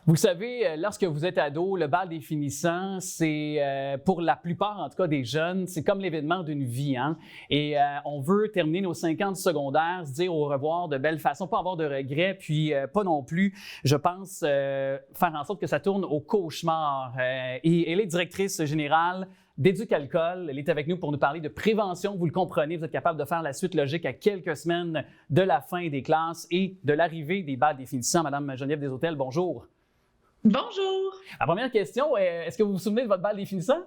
Vous savez, lorsque vous êtes ado, le bal des finissants, c'est pour la plupart, en tout cas des jeunes, c'est comme l'événement d'une vie. Hein? Et on veut terminer nos 5 ans de secondaire, se dire au revoir de belle façon, pas avoir de regrets, puis pas non plus, je pense, faire en sorte que ça tourne au cauchemar. Et elle est directrice générale d'Éducalcool. Elle est avec nous pour nous parler de prévention. Vous le comprenez, vous êtes capable de faire la suite logique à quelques semaines de la fin des classes et de l'arrivée des bals des finissants. Madame Geneviève Desautels, bonjour. Bonjour! La première question, est-ce que vous vous souvenez de votre bal des finissants?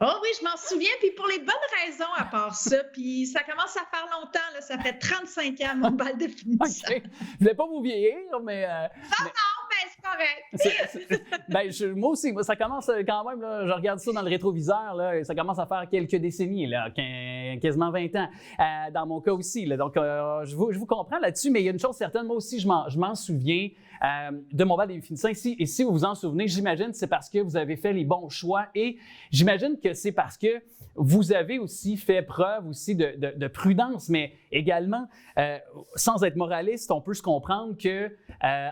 Oh oui, je m'en souviens, puis pour les bonnes raisons à part ça, puis ça commence à faire longtemps, là, ça fait 35 ans mon bal de finissant. Okay. Vous n'allez pas vous vieillir, mais... Non, c'est correct. Moi aussi, ça commence quand même, là, je regarde ça dans le rétroviseur, là, ça commence à faire quelques décennies, là, quasiment 20 ans, dans mon cas aussi. Là, donc, je vous comprends là-dessus, mais il y a une chose certaine, moi aussi, je m'en souviens de mon bal des finissants ici. Et si vous vous en souvenez, j'imagine que c'est parce que vous avez fait les bons choix et j'imagine que c'est parce que vous avez aussi fait preuve aussi de prudence, mais également, sans être moraliste, on peut se comprendre que,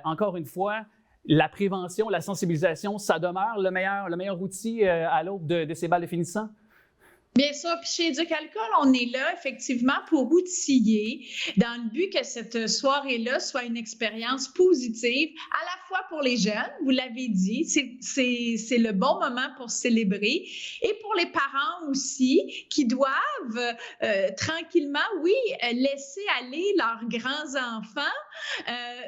encore une fois, la prévention, la sensibilisation, ça demeure le meilleur outil à l'aube de ces bals de finissants? Bien sûr, puis chez Éducalcool, on est là effectivement pour outiller dans le but que cette soirée-là soit une expérience positive, à la fois pour les jeunes, vous l'avez dit, c'est le bon moment pour célébrer, et pour les parents aussi qui doivent tranquillement, oui, laisser aller leurs grands-enfants,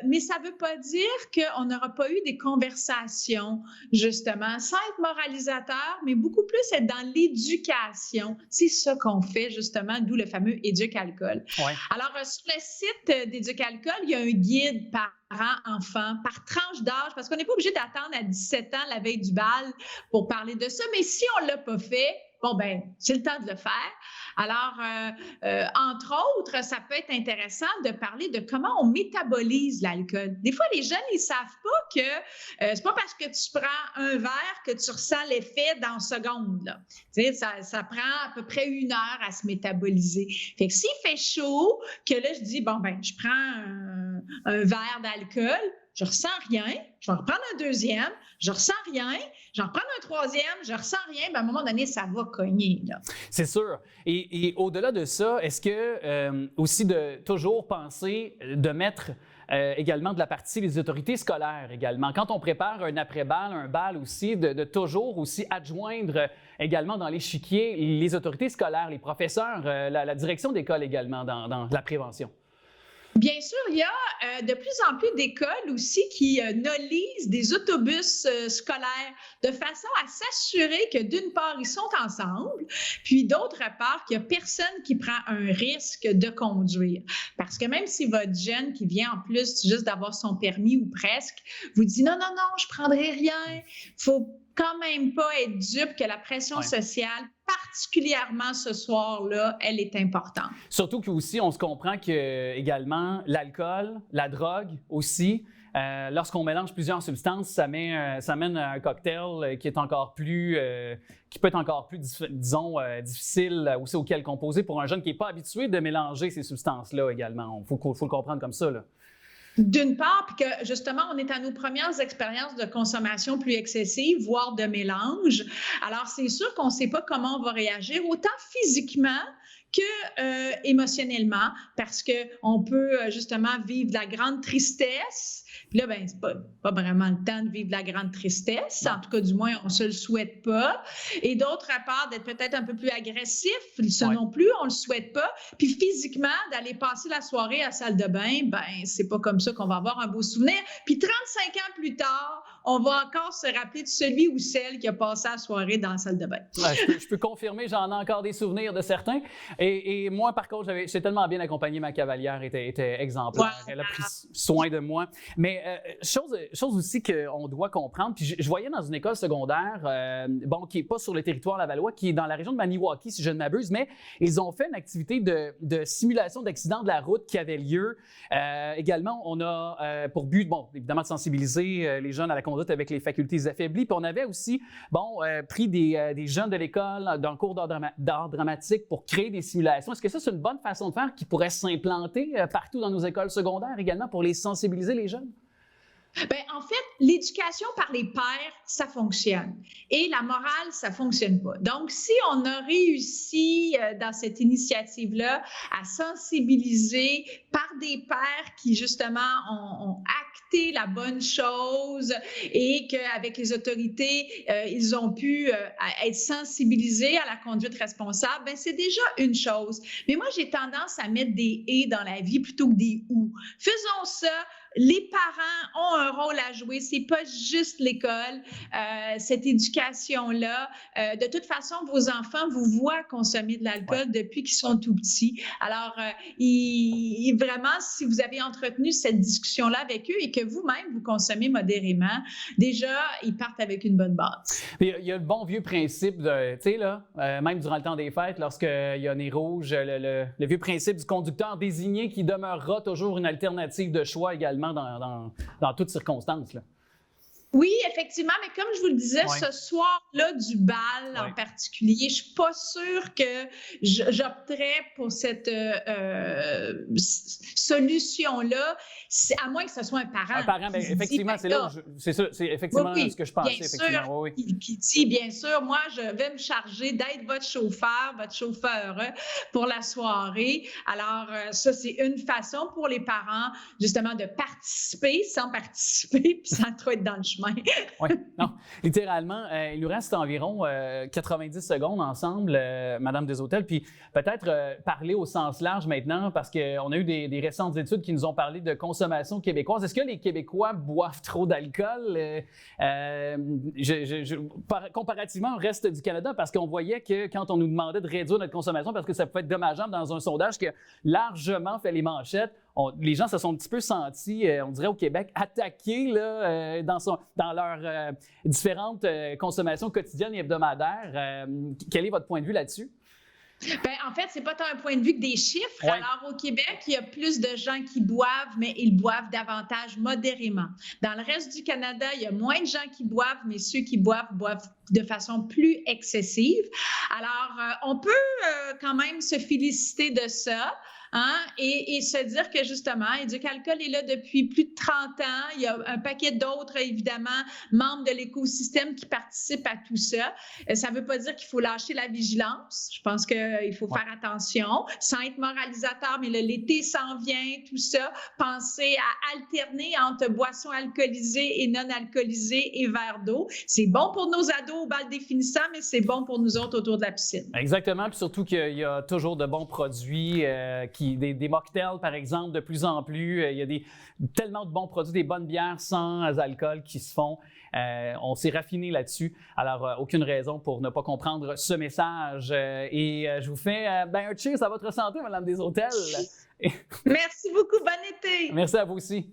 mais ça ne veut pas dire qu'on n'aura pas eu des conversations, justement, sans être moralisateur, mais beaucoup plus être dans l'éducation. C'est ça qu'on fait, justement, d'où le fameux Éducalcool. Ouais. Alors, sur le site d'Éducalcool, il y a un guide parents-enfants, par tranche d'âge, parce qu'on n'est pas obligé d'attendre à 17 ans la veille du bal pour parler de ça, mais si on ne l'a pas fait, bon, ben, c'est le temps de le faire. Alors, entre autres, ça peut être intéressant de parler de comment on métabolise l'alcool. Des fois, les jeunes, ils ne savent pas que c'est pas parce que tu prends un verre que tu ressens l'effet dans secondes. Là. Tu sais, ça prend à peu près 1 heure à se métaboliser. Fait que s'il fait chaud, que là, je dis, bon, ben, je prends un verre d'alcool, je ressens rien, je vais en reprendre un deuxième, je ressens rien, j'en reprends un troisième, je ressens rien, bien, à un moment donné, ça va cogner. Là. C'est sûr. Et au-delà de ça, est-ce que aussi de toujours penser de mettre également de la partie des autorités scolaires également, quand on prépare un après-bal, un bal aussi, de toujours aussi adjoindre également dans l'échiquier les autorités scolaires, les professeurs, la direction d'école également dans la prévention? Bien sûr, il y a de plus en plus d'écoles aussi qui nolisent des autobus scolaires de façon à s'assurer que d'une part, ils sont ensemble, puis d'autre part, qu'il n'y a personne qui prend un risque de conduire. Parce que même si votre jeune qui vient en plus juste d'avoir son permis ou presque, vous dit non, je ne prendrai rien, il faut quand même pas être dupe que la pression sociale, particulièrement ce soir-là, elle est importante. Surtout qu'aussi, on se comprend que également l'alcool, la drogue aussi, lorsqu'on mélange plusieurs substances, ça mène à un cocktail qui est encore plus, qui peut être encore plus, disons, difficile aussi auquel composer pour un jeune qui n'est pas habitué de mélanger ces substances-là également. Il faut le comprendre comme ça, là. D'une part, puis que justement, on est à nos premières expériences de consommation plus excessive, voire de mélange. Alors, c'est sûr qu'on ne sait pas comment on va réagir, autant physiquement que émotionnellement, parce qu'on peut justement vivre de la grande tristesse. Puis là, ben, c'est pas vraiment le temps de vivre de la grande tristesse. En tout cas, du moins, on ne se le souhaite pas. Et d'autre part, d'être peut-être un peu plus agressif, ça non plus, on ne le souhaite pas. Puis physiquement, d'aller passer la soirée à la salle de bain, ben, c'est pas comme ça qu'on va avoir un beau souvenir. Puis 35 ans plus tard, on va encore se rappeler de celui ou celle qui a passé la soirée dans la salle de bain. Ouais, je peux confirmer, j'en ai encore des souvenirs de certains. Et moi, par contre, j'étais tellement bien accompagné, ma cavalière était exemplaire. Wow. Elle a pris soin de moi. Mais chose aussi qu'on doit comprendre, puis je voyais dans une école secondaire, qui n'est pas sur le territoire lavallois, qui est dans la région de Maniwaki, si je ne m'abuse, mais ils ont fait une activité de simulation d'accident de la route qui avait lieu. Également, on a pour but, évidemment, de sensibiliser les jeunes à la conduite avec les facultés affaiblies. Puis on avait aussi, pris des jeunes de l'école d'un cours d'art dramatique pour créer des simulations. Est-ce que ça, c'est une bonne façon de faire qui pourrait s'implanter partout dans nos écoles secondaires également pour les sensibiliser, les jeunes? Ben, en fait, l'éducation par les pairs, ça fonctionne. Et la morale, ça fonctionne pas. Donc, si on a réussi dans cette initiative-là à sensibiliser par des pairs qui, justement, ont acté la bonne chose et qu'avec les autorités, ils ont pu être sensibilisés à la conduite responsable, ben, c'est déjà une chose. Mais moi, j'ai tendance à mettre des « et » dans la vie plutôt que des « ou ». Faisons ça. Les parents ont un rôle à jouer. C'est pas juste l'école, cette éducation-là. De toute façon, vos enfants vous voient consommer de l'alcool depuis qu'ils sont tout petits. Alors, vraiment, si vous avez entretenu cette discussion-là avec eux et que vous-même, vous consommez modérément, déjà, ils partent avec une bonne base. Il y a le bon vieux principe de, tu sais, là, même durant le temps des fêtes, lorsqu'il y a nez rouge, le vieux principe du conducteur désigné qui demeurera toujours une alternative de choix également dans toutes circonstances, là. Oui, effectivement, mais comme je vous le disais, ce soir-là du bal en particulier, je ne suis pas sûre que j'opterais pour cette solution-là, à moins que ce soit un parent. Un parent, bien, effectivement, c'est là, c'est effectivement ce que je pensais. Bien sûr, qui dit, bien sûr, moi, je vais me charger d'être votre chauffeur pour la soirée. Alors, ça, c'est une façon pour les parents, justement, de participer sans participer puis sans trop être dans le chemin. Oui, non, littéralement, il nous reste environ 90 secondes ensemble, Madame Desautels, puis peut-être parler au sens large maintenant, parce qu'on a eu des récentes études qui nous ont parlé de consommation québécoise. Est-ce que les Québécois boivent trop d'alcool comparativement au reste du Canada? Parce qu'on voyait que quand on nous demandait de réduire notre consommation, parce que ça pouvait être dommageable dans un sondage qui a largement fait les manchettes, les gens se sont un petit peu sentis, on dirait au Québec, attaqués là, dans leurs différentes consommations quotidiennes et hebdomadaires. Quel est votre point de vue là-dessus? Bien, en fait, c'est pas tant un point de vue que des chiffres. Ouais. Alors, au Québec, il y a plus de gens qui boivent, mais ils boivent davantage modérément. Dans le reste du Canada, il y a moins de gens qui boivent, mais ceux qui boivent de façon plus excessive. Alors, on peut quand même se féliciter de ça. Hein? Et se dire que justement, Éducalcool est là depuis plus de 30 ans. Il y a un paquet d'autres, évidemment, membres de l'écosystème qui participent à tout ça. Ça ne veut pas dire qu'il faut lâcher la vigilance. Je pense qu'il faut faire attention, sans être moralisateur, mais l'été s'en vient, tout ça. Pensez à alterner entre boissons alcoolisées et non alcoolisées et verre d'eau. C'est bon pour nos ados au bal définissant, mais c'est bon pour nous autres autour de la piscine. Exactement, puis surtout qu'il y a toujours de bons produits des mocktails, par exemple, de plus en plus. Il y a tellement de bons produits, des bonnes bières sans alcool qui se font. On s'est raffiné là-dessus. Alors, aucune raison pour ne pas comprendre ce message. Et je vous fais un cheers à votre santé, Madame Desautels. Merci beaucoup. Bon été. Merci à vous aussi.